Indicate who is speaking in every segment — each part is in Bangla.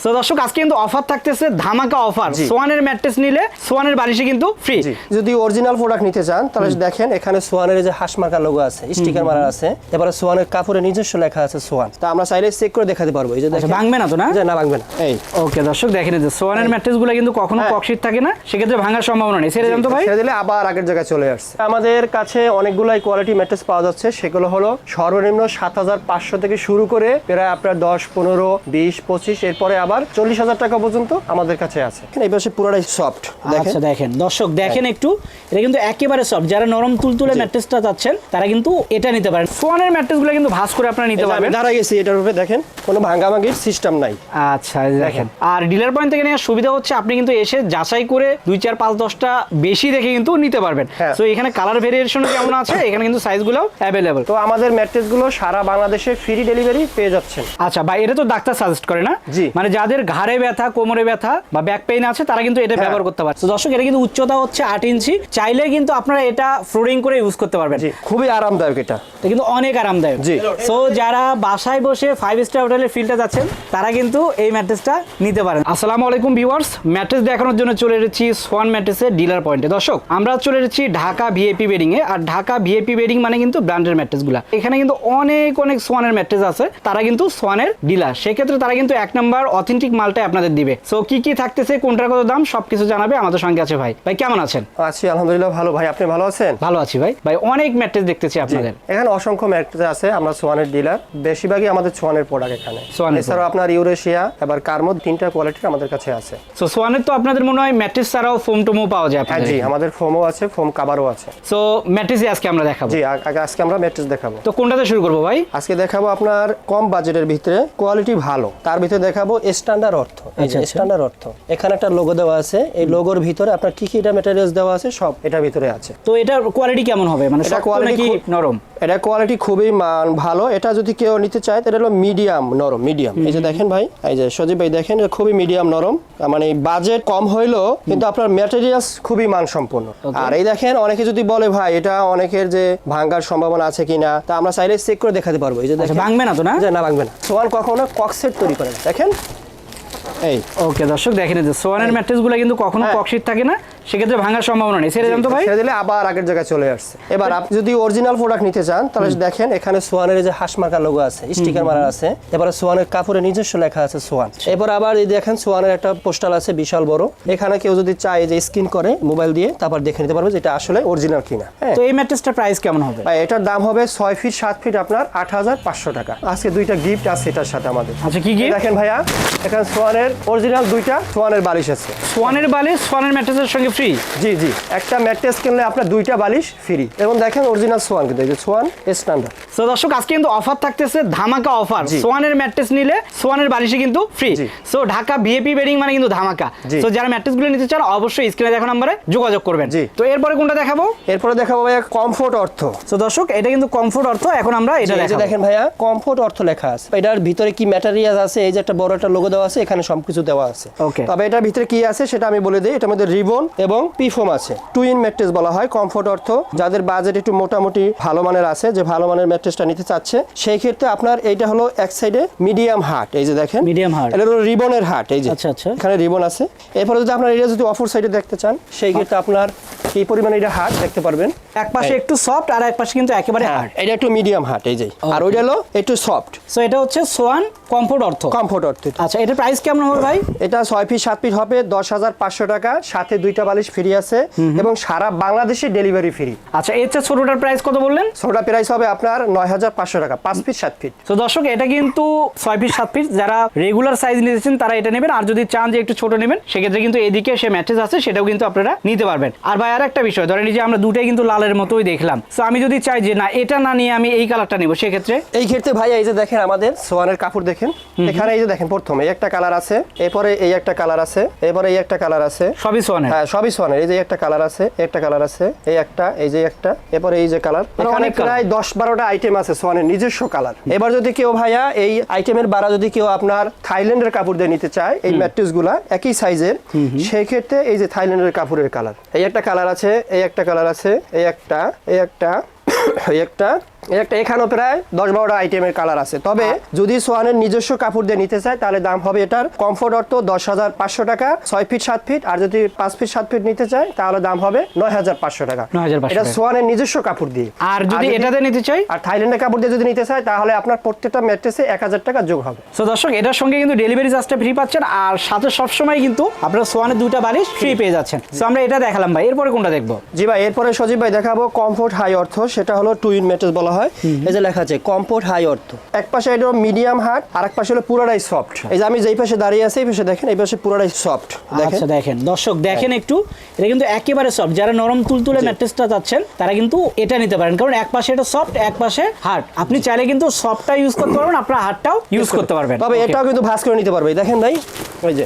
Speaker 1: তো দর্শক আজকে কিন্তু অফার থাকতেছে, ধামাকা অফার। সোয়ানের ম্যাট্রেস নিলে সোয়ানের বালিশে কিন্তু ফ্রি।
Speaker 2: যদি অরিজিনাল প্রোডাক্ট নিতে চান তাহলে দেখেন এখানে সোয়ানের যে হাঁস মার্কা লোগো আছে, স্টিকার মারা আছে, এবারে সোয়ানের কাপড়ে নিজস্ব লেখা আছে সোয়ান। তা আমরা চাইলে চেক করে দেখাতে পারবো। এই যে দেখেন,
Speaker 1: ভাঙবে না তো? না
Speaker 2: না ভাঙবে না। এই
Speaker 1: ওকে দর্শক দেখেন, এই যে সোয়ানের ম্যাট্রেসগুলো কিন্তু কখনো ককশিট থাকে না, সেক্ষেত্রে ভাঙার সম্ভাবনা নেই। ছেড়ে দেন তো ভাই,
Speaker 2: ছেড়ে দিলে আবার আগের জায়গায় চলে আসছে। আমাদের কাছে অনেকগুলাই কোয়ালিটি ম্যাট্রেস পাওয়া যাচ্ছে, সেগুলো হলো সর্বনিম্ন 7500 থেকে শুরু করে প্রায় আপনার 10, 15, 20, 25 এরপরে আবার 40,000 টাকা পর্যন্ত আমাদের কাছে আছে। এই পাশে পুরোটাই সফট।
Speaker 1: আচ্ছা দেখেন দর্শক, দেখেন একটু, এটা কিন্তু একেবারে সফট। যারা নরম তুলতুলে ম্যাট্রেসটা চাচ্ছেন তারা কিন্তু এটা নিতে পারেন। সোয়ানের ম্যাট্রেসগুলো কিন্তু ভাঁজ করে আপনারা নিতে পারবেন।
Speaker 2: দাঁড়া গেছি এটার উপরে, দেখেন কোনো ভাঙাভাঙির সিস্টেম নাই।
Speaker 1: আচ্ছা দেখেন, আর ডিলার পয়েন্ট থেকে নেওয়ার সুবিধা হচ্ছে আপনি কিন্তু এসে যাচাই করে 2, 4, 5, 10টা বেশি দেখে কিন্তু নিতে পারবেন। তো এখানে কালার ভেরিয়েশন কেমন আছে, এখানে কিন্তু সাইজগুলো অ্যাভেলেবল।
Speaker 2: তো আমাদের ম্যাট্রেসগুলো সারা বাংলাদেশে ফ্রি ডেলিভারি পেয়ে যাচ্ছেন।
Speaker 1: আচ্ছা ভাই, এটা তো ডাক্তার সাজেস্ট করে না? মানে যাদের ঘাড়ে ব্যথা, কোমরে ব্যথা বা ব্যাক পেইন আছে তারা কিন্তু এটা ব্যবহার করতে পারে। তো দর্শক, এটা কিন্তু উচ্চতা হচ্ছে 8 ইঞ্চি, চাইলে কিন্তু আপনারা এটা ফ্লোরিং করে ইউজ করতে পারবেন।
Speaker 2: খুবই আরামদায়ক, এটা
Speaker 1: কিন্তু অনেক আরামদায়ক। সো যারা বাসায় বসে 5 স্টার হোটেলের ফিলটা যাচ্ছেন তারা কিন্তু এই ম্যাট্রেসটা নিতে পারেন। আসসালামু আলাইকুম ভিউয়ার্স, ম্যাট্রেস দেখানোর জন্য চলে এসেছি সোয়ান ম্যাট্রেসের ডিলার পয়েন্টে। দর্শক, আমরা চলে এসেছি ঢাকা ভিআইপি বেডিং এ। আর ঢাকা ভিআইপি বেডিং মানে কিন্তু ব্র্যান্ডের ম্যাট্রেসগুলো। এখানে কিন্তু অনেক সোয়ানের ম্যাট্রেস আছে, তারা কিন্তু সোয়ানের ডিলার। সেক্ষেত্রে তারা কিন্তু 1 নাম্বার অথেন্টিক মালটাই আপনাদের দিবে। সো কি কি থাকতেছে, কোনটার কত দাম, সবকিছু জানাবে। আমাদের সঙ্গে আছে ভাই। ভাই কেমন আছেন?
Speaker 2: আছি আলহামদুলিল্লাহ ভালো। ভাই আপনি ভালো আছেন?
Speaker 1: ভালো আছি ভাই। ভাই অনেক ম্যাট্রেস দেখতেছি আপনাদের
Speaker 2: এখানে, অসংখ্য ম্যাট্রেস আছে। আমরা সোয়ানের ডিলার, বেশিরভাগই আমাদের সোয়ানের প্রোডাক্ট এখানে। এছাড়াও আপনার ইউরেশিয়া, এবার কার্মো, 3টা কোয়ালিটির আমাদের কাছে আছে।
Speaker 1: সো সোয়ানের তো আপনাদের মনে হয় ম্যাট্রেস ছাড়াও ফোম টোমও পাওয়া যায় আপনাদের?
Speaker 2: জি, আমাদের ফোমও আছে, ফোম কভারও আছে।
Speaker 1: সো ম্যাট্রেসই আজকে আমরা দেখাবো।
Speaker 2: জি, আজকে আমরা ম্যাট্রেস দেখাবো।
Speaker 1: তো কোনটাতে শুরু করবো ভাই?
Speaker 2: আজকে দেখাবো আপনার কম বাজেটের ভিতরে কোয়ালিটি ভালো, তার ভিতরে দেখাবো স্ট্যান্ডার্ড অর্থ। এই যে স্ট্যান্ডার্ড অর্থ, এখানে একটা লোগো দেওয়া আছে। এই লোগোর ভিতরে আপনার কি কি ম্যাটেরিয়ালস দেওয়া আছে সব এটার ভিতরে আছে।
Speaker 1: তো এটার কোয়ালিটি কেমন হবে, মানে
Speaker 2: এটা কোয়ালিটি
Speaker 1: নরম?
Speaker 2: এটা কোয়ালিটি খুবই ভালো। এটা যদি কেউ নিতে চায় তাহলে হলো মিডিয়াম নরম, মিডিয়াম। এই যে দেখেন ভাই, এই যে সজীব ভাই দেখেন, এটা খুবই মিডিয়াম নরম। মানে বাজেট কম হইলো কিন্তু আপনার ম্যাটেরিয়ালস খুবই মানসম্পন্ন। আর এই দেখেন, অনেকে যদি বলে ভাই এটা অনেকের যে ভাঙার সম্ভাবনা আছে কিনা, তা আমরা চাইলে চেক করে দেখাতে পারবো। এই যে দেখেন,
Speaker 1: ভাঙবে না তো? না
Speaker 2: ভাঙবে না। সোয়ান কখনো ককসেট তৈরি করে না, দেখেন। এই
Speaker 1: ওকে দর্শক দেখেন, যে সোয়ানের ম্যাট্রেসগুলো কিন্তু কখনো ককশিট থাকে না, সেক্ষেত্রে ভাঙার সম্ভাবনা নেই। ছেড়ে দেন তো ভাই,
Speaker 2: ছেড়ে দিলে আবার আগের জায়গায় চলে আসছে। এবার আপনি যদি অরিজিনাল প্রোডাক্ট নিতে চান তাহলে দেখেন এখানে সোয়ানের যে হাঁস মার্কা লোগো আছে, স্টিকার মারা আছে, এবারে সোয়ানের কাপড়ে নিজস্ব লেখা আছে সোয়ান। এবার আবার এই দেখেন সোয়ানের একটা পোস্টাল আছে বিশাল বড়। এখানে কেউ যদি চায় যে স্ক্রিন করে মোবাইল দিয়ে, তারপর দেখে নিতে পারবে যে এটা আসলে অরিজিনাল কিনা।
Speaker 1: তো এই ম্যাট্রেসটার প্রাইস কেমন হবে?
Speaker 2: এটার দাম হবে 6 ফিট 7 ফিট আপনার 8500 টাকা। আজকে 2টা গিফট আছে এটার সাথে আমাদের।
Speaker 1: আচ্ছা কি গিফট?
Speaker 2: দেখেন ভাইয়া, এখানে সোয়ানের অরিজিনাল 2টা সোয়ানের বালিশ আছে।
Speaker 1: সোয়ানের বালিশ সোয়ানের ম্যাট্রেসের সঙ্গে ফ্রি?
Speaker 2: জি জি, একটা ম্যাট্রেস কিনলে আপনার 2টা বালিশ ফ্রি। এবং দেখেন অরিজিনাল সোয়ান, কিন্তু এই যে সোয়ান স্ট্যান্ডার্ড।
Speaker 1: তো দর্শক আজকে কিন্তু অফার থাকতেছে, ধামাকা অফার। সোয়ানের ম্যাট্রেস নিলে সোয়ানের বালিশে কিন্তু free. So Dhaka VIP bedding মানে কিন্তু ধামাকা। সো যারা ম্যাট্রেসগুলো নিতে চান অবশ্যই স্ক্রিনে দেখা নম্বরে যোগাযোগ করবেন। তো এরপরে কোনটা দেখাবো?
Speaker 2: এরপরে দেখাবো ভাইয়া কমফোর্ট অর্থ।
Speaker 1: তো দর্শক, এটা কিন্তু কমফোর্ট অর্থ। এখন আমরা এটা দেখাবো।
Speaker 2: দেখেন ভাইয়া, কমফোর্ট অর্থ লেখা আছে। এটার ভিতরে কি ম্যাটেরিয়াল আছে, এই যে একটা বড় একটা লোগো দেওয়া আছে, এখানে সবকিছু দেওয়া আছে।
Speaker 1: ওকে,
Speaker 2: তবে এটার ভিতরে কি আছে সেটা আমি বলে দিই। এটার মধ্যে রিবন এবং পিফোম আছে। টুইন ম্যাট্রেস বলা হয় কমফোর্ট অর্থ। যাদের বাজেট একটু মোটামুটি ভালো মানের আছে, যে ভালো মানের ম্যাট্রেসটা নিতে চাচ্ছে, সেই ক্ষেত্রে আপনার এইটা হলো এক সাইডে মিডিয়াম হার্ট। এই যে দেখেন
Speaker 1: মিডিয়াম হার্ট,
Speaker 2: এটা হলো রিবনের হার্ট। এই যে
Speaker 1: আচ্ছা আচ্ছা,
Speaker 2: এখানে রিবন আছে। এরপরে যদি আপনার এটা যদি অপর সাইডে দেখতে চান, সেই ক্ষেত্রে আপনার কি পরিমাণে এটা হার্ট দেখতে পারবেন।
Speaker 1: এক পাশে একটু সফট আর এক পাশে কিন্তু একেবারে হার্ড।
Speaker 2: এটা একটু মিডিয়াম হার্ট, এই যে। আর ওইটা হলো একটু সফট।
Speaker 1: সো এটা হচ্ছে সোয়ান কমফোর্ট অর্থ।
Speaker 2: কমফোর্ট অর্থ।
Speaker 1: আচ্ছা, এটার প্রাইস কেমন হবে ভাই?
Speaker 2: এটা 6 ফিট 7 ফিট হবে 10,500 টাকা, সাথে 2টা বালিশ ফ্রি আছে এবং সারা বাংলাদেশে ডেলিভারি ফ্রি।
Speaker 1: আচ্ছা, এর চেয়ে ছোটটার প্রাইস কত বললেন?
Speaker 2: ছোটটা প্রাইস হবে আপনার 9,500 টাকা, 5 ফিট 7 ফিট।
Speaker 1: তো দর্শক, এটা কিন্তু 6 ফিট 7 ফিট। যারা রেগুলার সাইজ নিতেছেন তারা এটা নেবেন, আর যদি চান যে একটু ছোট নেবেন সেক্ষেত্রে কিন্তু এদিকে সে ম্যাট্রেস আছে, সেটাও কিন্তু আপনারা নিতে পারবেন। আর ভাই আর একটা বিষয়, ধরেন যে আমরা দুটাই কিন্তু লালের মতোই দেখলাম। তো আমি যদি চাই যে না এটা না নিয়ে আমি এই কালারটা নেব, সেক্ষেত্রে?
Speaker 2: এই ক্ষেত্রে ভাই এই যে দেখেন আমাদের সোয়ানের কাপড় দেখেন, এখানে এই যে দেখেন প্রথমে এই একটা কালার আছে, এরপরে এই একটা কালার আছে, এরপরে এই একটা কালার আছে,
Speaker 1: সবই সোয়ানের।
Speaker 2: হ্যাঁ সবই সোয়ানের। এই যে একটা কালার আছে, একটা কালার আছে, এই একটা, এই যে একটা, এরপরে এই যে কালার। এখানে প্রায় 10-12টা আইটেম আছে সোয়ানের নিজস্ব কালার। এবার যদি কেউ ভাইয়া এই আইটেমের বাড়া যদি কেউ আপনার থাইল্যান্ডের কাপড় দিয়ে নিতে চায় এই ম্যাট্রেসগুলা একই সাইজের, সেই ক্ষেত্রে এই যে থাইল্যান্ডের কাপড়ের কালার, এই একটা কালার আছে, এই একটা কালার আছে, এই একটা, এই একটা, এই একটা, এর একটা এখানেও প্রায় 10-12টা আইটেমের কালার আছে। তবে যদি সোয়ানের নিজস্ব কাপড় দিয়ে নিতে চায় তাহলে দাম হবে এটার কমফোর্ট অর্থ 10,500 টাকা 6 ফিট 7 ফিট, আর যদি 5 ফিট 7 ফিট নিতে চায় তাহলে দাম হবে 9,500 টাকা।
Speaker 1: 9,500
Speaker 2: এটা সোয়ানের নিজস্ব কাপড় দিয়ে।
Speaker 1: আর যদি এটাতে নিতে চাই,
Speaker 2: আর থাইল্যান্ডের কাপড় দিয়ে যদি নিতে চায় তাহলে আপনার প্রত্যেকটা ম্যাট্রেসে 1,000 টাকা যোগ হবে।
Speaker 1: সো দর্শক এটার সঙ্গে কিন্তু ডেলিভারি চার্জটা ফ্রি পাচ্ছেন, আর সাথে সবসময় কিন্তু আপনারা সোয়ানের 2টা বালিশ ফ্রি পেয়ে যাচ্ছেন। সো আমরা এটা দেখালাম ভাই, এরপরে কোনটা দেখবো?
Speaker 2: জি ভাই, এরপরে সজীব ভাই দেখাবো কমফোর্ট হাই অর্থ, সেটা হলো টুইন ম্যাট্রেস বলা হয়। এই যে লেখা আছে কমফোর্ট হাই অর্থ, এক পাশে এটা মিডিয়াম হার্ড আর এক পাশে হলো পুরোটাই সফট। এই যে আমি যেই পাশে দাঁড়িয়ে আছি এই পাশে দেখেন, এই পাশে পুরোটাই সফট।
Speaker 1: আচ্ছা দেখেন দর্শক, দেখেন একটু, এটা কিন্তু একেবারে সফট। যারা নরম তুলতুলে ম্যাট্রেসটা চাচ্ছেন তারা কিন্তু এটা নিতে পারেন, কারণ এক পাশে এটা সফট, এক পাশে হার্ড। আপনি চাইলে কিন্তু সফটটা ইউজ করতে পারবেন, আপনার হার্ডটাও ইউজ করতে পারবেন।
Speaker 2: তবে এটাও কিন্তু ভাঁজ করে নিতে পারবে। দেখেন ভাই, ওই যে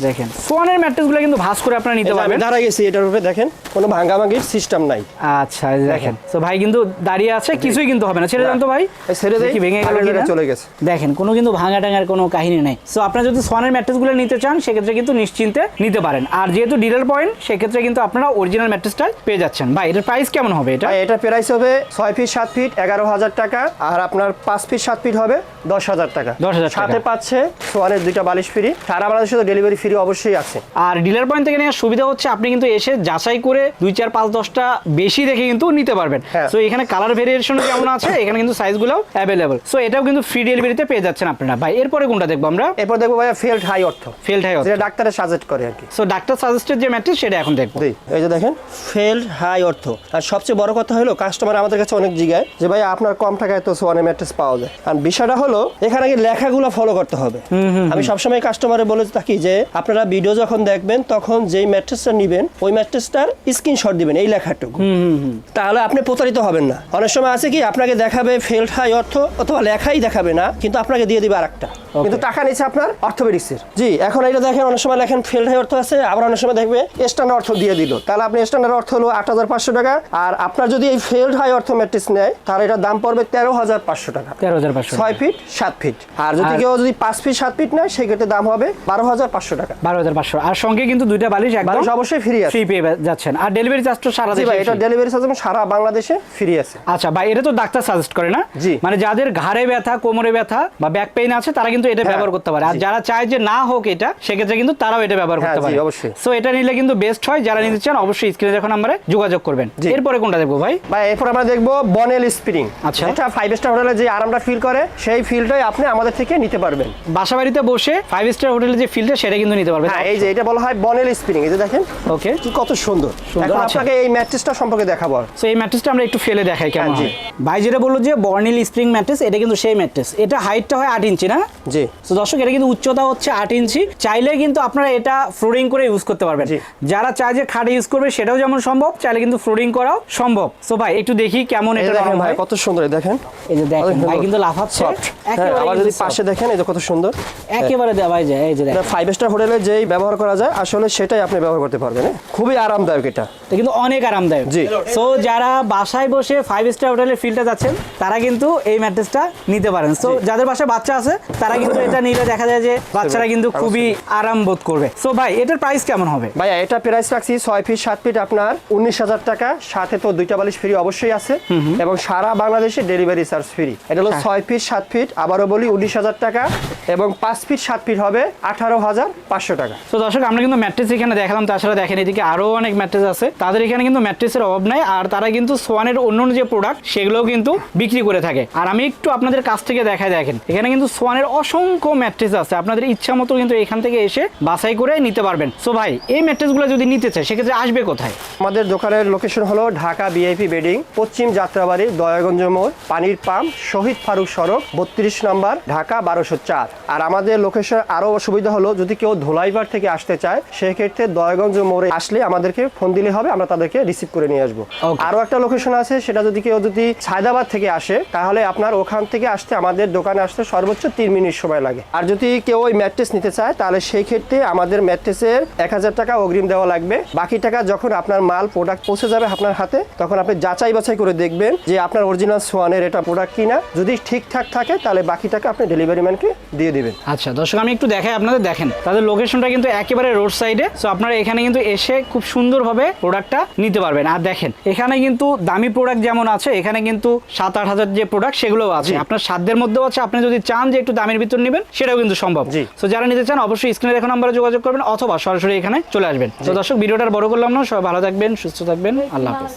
Speaker 1: দেখেন সোয়ানের ম্যাট্রেসগুলো কিন্তু ভাঁজ করে আপনারা নিতে পারবেন।
Speaker 2: দাঁড়া গেছি এটার উপরে, দেখেন কোনো ভাঙাভাঙির সিস্টেম নাই।
Speaker 1: আচ্ছা এই যে দেখেন, তো ভাই কিন্তু দাঁড়িয়ে আছে, কিছুই কিন্তু হবে না। ছেড়ে দেন তো ভাই,
Speaker 2: ছেড়ে দেই,
Speaker 1: দেখি ভেঙে গেল কিনা।
Speaker 2: চলে গেছে।
Speaker 1: দেখেন কোনো কিন্তু ভাঙা টাঙার কোনো কাহিনী নাই। সো আপনারা যদি সোয়ানের ম্যাট্রেসগুলো নিতে চান সেক্ষেত্রে কিন্তু নিশ্চিন্তে নিতে পারেন। আর যেহেতু ডিলার পয়েন্ট, সেক্ষেত্রে কিন্তু আপনারা অরিজিনাল ম্যাট্রেসটা পেয়ে যাচ্ছেন। ভাই এটার প্রাইস কেমন হবে?
Speaker 2: এটা প্রাইস হবে 6 ফিট 7 ফিট 11,000 টাকা, আর আপনার 5 ফিট 7 ফিট হবে 10,000 টাকা।
Speaker 1: 10,000 টাকা।
Speaker 2: সাথে পাচ্ছে সোয়ানের 2টা বালিশ ফ্রি। সারা বাংলাদেশে তো ডেলিভারি ফ্রি অবশ্যই আছে।
Speaker 1: আর ডিলার পয়েন্ট থেকে নেওয়ার সুবিধা হচ্ছে আপনি কিন্তু এসে যাচাই করে 2, 4, 5, 10টা বেশি দেখে কিন্তু নিতে পারবেন।
Speaker 2: হ্যাঁ।
Speaker 1: সো এখানে কালার ভেরিয়েশন কেমন আছে, এখানে কিন্তু সাইজগুলোও অ্যাভেলেবল। সো এটাও কিন্তু ফ্রি ডেলিভারিতে পেয়ে যাচ্ছেন আপনারা। ভাই এরপরে কোনটা দেখবো আমরা?
Speaker 2: এরপর দেখবো ভাইয়া ফেল্ট হাই অর্থ,
Speaker 1: ফেল্ট হাই।
Speaker 2: যেটা ডাক্তারে সাজেস্ট করে আর কি।
Speaker 1: সো ডাক্তার সাজেস্টেড যে ম্যাট্রেস সেটা এখন দেখবো।
Speaker 2: এই যে দেখেন ফেল্ট হাই অর্থ। আর সবচেয়ে বড় কথা হলো কাস্টমার আমাদের কাছে অনেক জিগায় যে ভাই আপনার কম টাকায় তো সোয়ানের ম্যাট্রেস পাওয়া যায়। আর বিষয়টা হলো এখানে আগে লেখাগুলো ফলো করতে হবে। আমি সবসময় কাস্টমারে বলে থাকি যে আপনারা ভিডিও যখন দেখবেন তখন যেই ম্যাট্রেসটা নেবেন ওই ম্যাট্রেসটার স্ক্রিনশট দিবেন এই লেখাটুকু, তাহলে আপনি প্রতারিত হবেন না। অনেক সময় আছে কি আপনাকে দেখাবে ফেল্ট হাই অর্থ অথবা লেখাই দেখাবে না, কিন্তু আপনাকে দিয়ে দিবে আরেকটা, কিন্তু টাকা নিচ্ছে আপনার অর্থোপেডিক্সের। জি, এখন এটা দেখেন অনেক সময় লেখেন ফেল্ট হাই অর্থ আছে, আবার অনেক সময় দেখবে স্ট্যান্ডার্ড অর্থ দিয়ে দিল, তাহলে আপনি স্ট্যান্ডার্ড অর্থ হলো 8,500 টাকা। আর আপনার যদি এই ফেল্ট হাই অর্থ ম্যাট্রেস নেয় তাহলে এটার দাম পড়বে 13,500 টাকা।
Speaker 1: 13,500,
Speaker 2: 6 ফিট 7 ফিট। আর যদি কেউ যদি 5 ফিট 7 ফিট নেয় সেক্ষেত্রে দাম হবে 12,500 টাকা।
Speaker 1: 12,500। আর সঙ্গে কিন্তু 2টা বালিশ একদম
Speaker 2: অবশ্যই ফ্রি আছে,
Speaker 1: ফ্রি পেয়ে যাচ্ছেন। আর ডেলিভারি চার্জ তো সারা দেশে।
Speaker 2: এটা ডেলিভারি চার্জ সারা বাংলাদেশে ফ্রি আছে।
Speaker 1: আচ্ছা ভাই, এটা তো ডাক্তার সাজেস্ট করে না?
Speaker 2: জি।
Speaker 1: মানে যাদের ঘাড়ে ব্যথা, কোমরে ব্যথা বা ব্যাক পেইন আছে তারা কিন্তু এটা ব্যবহার করতে পারে। আর যারা চায় যে না হোক এটা, সেক্ষেত্রে কিন্তু তারাও এটা ব্যবহার করতে পারে।
Speaker 2: অবশ্যই।
Speaker 1: সো এটা নিলে কিন্তু বেস্ট হয়। যারা নিতে চান অবশ্যই স্ক্রিনে দেখুন নাম্বারে যোগাযোগ করবেন। এরপরে কোনটা দেখবো ভাই?
Speaker 2: এরপর আমরা দেখবো বনেল স্প্রিং।
Speaker 1: আচ্ছা,
Speaker 2: এটা 5 স্টার হোটেলে যে আরামটা ফিল করে সেই ফিলটাই আপনি আমাদের থেকে নিতে পারবেন।
Speaker 1: বাসা বাড়িতে বসে 5 স্টার হোটেলে যে ফিলটা সেটা কিন্তু নিতে পারবেন।
Speaker 2: হ্যাঁ, এই যে এটা বলা হয় বনেল স্প্রিং। এই যে দেখেন
Speaker 1: ওকে,
Speaker 2: কি কত সুন্দর। এখন আপনাকে এই ম্যাট্রেসটা সম্পর্কে দেখাবো।
Speaker 1: সো এই ম্যাট্রেসটা আমরা একটু ফেলে দেখাই কেমন হয়। ভাই যেটা বললো যে বর্নিল স্প্রিং ম্যাট্রেস, এটা কিন্তু সেই ম্যাট্রেস। এটা হাইটটা হয় 8 ইঞ্চি না?
Speaker 2: জি।
Speaker 1: তো দর্শক এটা কিন্তু উচ্চতা হচ্ছে 8 ইঞ্চি। চাইলে কিন্তু আপনারা এটা ফ্লোরিং করে ইউজ করতে পারবেন। যারা চায় যে খাটে ইউজ করবে সেটাও যেমন সম্ভব, চাইলে কিন্তু ফ্লোরিং করাও সম্ভব। সো ভাই একটু দেখি কেমন এটা
Speaker 2: দেখেন ভাই, কত সুন্দর। দেখেন
Speaker 1: এই যে দেখেন ভাই কিন্তু লাফাচ্ছে
Speaker 2: একেবারে। আবার যদি পাশে দেখেন এই যে কত সুন্দর,
Speaker 1: একেবারে দেওয়া যায়। এই যে দেখেন
Speaker 2: 5 স্টার হোটেলে যেই ব্যবহার করা যায় আসলে সেটাই আপনি ব্যবহার করতে পারবেন। খুবই আরামদায়ক এটা
Speaker 1: কিন্তু অনেক আরামদায়ক।
Speaker 2: জি।
Speaker 1: সো যারা বাসায় বসে 5 স্টার হোটেলের ফিলটা যাচ্ছেন তারা কিন্তু এই ম্যাট্রেসটা নিতে পারেন। সো যাদের বাসায় বাচ্চা আছে তারা কিন্তু এটা নিলে দেখা যায় যে বাচ্চারা কিন্তু খুবই আরাম বোধ করবে। সো ভাই এটার প্রাইস কেমন হবে?
Speaker 2: ভাইয়া এটা প্রাইস রাখছি 6 ফিট 7 ফিট আপনার 19,000 টাকা। সাথে তো 2টা বালিশ ফ্রি অবশ্যই আছে, এবং সারা বাংলাদেশে ডেলিভারি চার্জ ফ্রি। এটা হলো 6 ফিট 7 ফিট, আবারও বলি 19,000 টাকা, এবং 5 ফিট 7 ফিট হবে 18,500 টাকা।
Speaker 1: তো দর্শক আমরা কিন্তু ম্যাট্রেস এখানে দেখালাম, তাছাড়া দেখেন এদিকে আরো অনেক ম্যাট্রেস আছে। তাদের এখানে কিন্তু ম্যাট্রেসের অভাব নাই, আর তারা কিন্তু সোয়ানের অন্যান্য যে প্রোডাক্ট সেগুলোও কিন্তু বিক্রি করে থাকে। আর আমি একটু আপনাদের কাছ থেকে দেখাই, দেখেন এখানে কিন্তু সোয়ানের অসংখ্য ম্যাট্রেস আছে। আপনাদের ইচ্ছা মতো কিন্তু এখান থেকে এসে বাছাই করে নিতে পারবেন। সো ভাই এই ম্যাট্রেসগুলো যদি নিতে চায় সেক্ষেত্রে আসবে কোথায়?
Speaker 2: আমাদের দোকানের লোকেশন হলো ঢাকা বিআইপি বেডিং, পশ্চিম যাত্রাবাড়ি, দয়াগঞ্জ মোড়, পানির পাম্প, শহীদ ফারুক সড়ক, 32 নম্বর, ঢাকা 1204। আর আমাদের লোকেশন আরো সুবিধা হলো যদি কেউ ধোলাইবার থেকে আসতে চায় সেক্ষেত্রে দয়াগঞ্জ মোড়ে আসলে আমাদেরকে ফোন দিলে হবে, আমরা তাদেরকে রিসিভ করে নিয়ে আসবো। আরো একটা লোকেশন আছে, সেটা যদি কেউ সায়দাবাদ থেকে আসে তাহলে আপনার ওখান থেকে আসতে আমাদের দোকানে আসতে সর্বোচ্চ 3 মিনিট সময় লাগে। আর যদি কেউ ওই ম্যাট্রেস নিতে চায় তাহলে সেই ক্ষেত্রে আমাদের ম্যাট্রেসের 1000 টাকা অগ্রিম দেওয়া লাগবে। বাকি টাকা যখন আপনার মাল প্রোডাক্ট পৌঁছে যাবে আপনার হাতে, তখন আপনি যাচাই বাছাই করে দেখবেন যে আপনার অরিজিনাল সোয়ানের এটা প্রোডাক্ট কিনা। যদি ঠিকঠাক থাকে তাহলে বাকি টাকা আপনি ডেলিভারি ম্যানকে দিয়ে দিবেন।
Speaker 1: আচ্ছা দর্শক আমি একটু দেখাই আপনাদের, দেখেন তাদের লোকেশনটা কিন্তু একেবারে রোড সাইডে। সো আপনারা এখানে কিন্তু এসে খুব সুন্দরভাবে প্রোডাক্টটা নিতে পারবেন। আর দেখেন এখানে কিন্তু দামি প্রোডাক্ট যেমন আছে, এখানে কিন্তু 7-8 হাজার যে প্রোডাক্ট সেগুলোও আছে, আপনার সাধ্যের মধ্যেও আছে। আপনি যদি চান যে একটু দামের ভিতর নেবেন সেটাও কিন্তু সম্ভব। সো যারা নিতে চান অবশ্যই স্ক্রিনে দেখা নাম্বারে যোগাযোগ করবেন অথবা সরাসরি এখানে চলে আসবেন। তো দর্শক ভিডিওটা আর বড় করলাম না, সবাই ভালো থাকবেন, সুস্থ থাকবেন, আল্লাহ হাফেজ।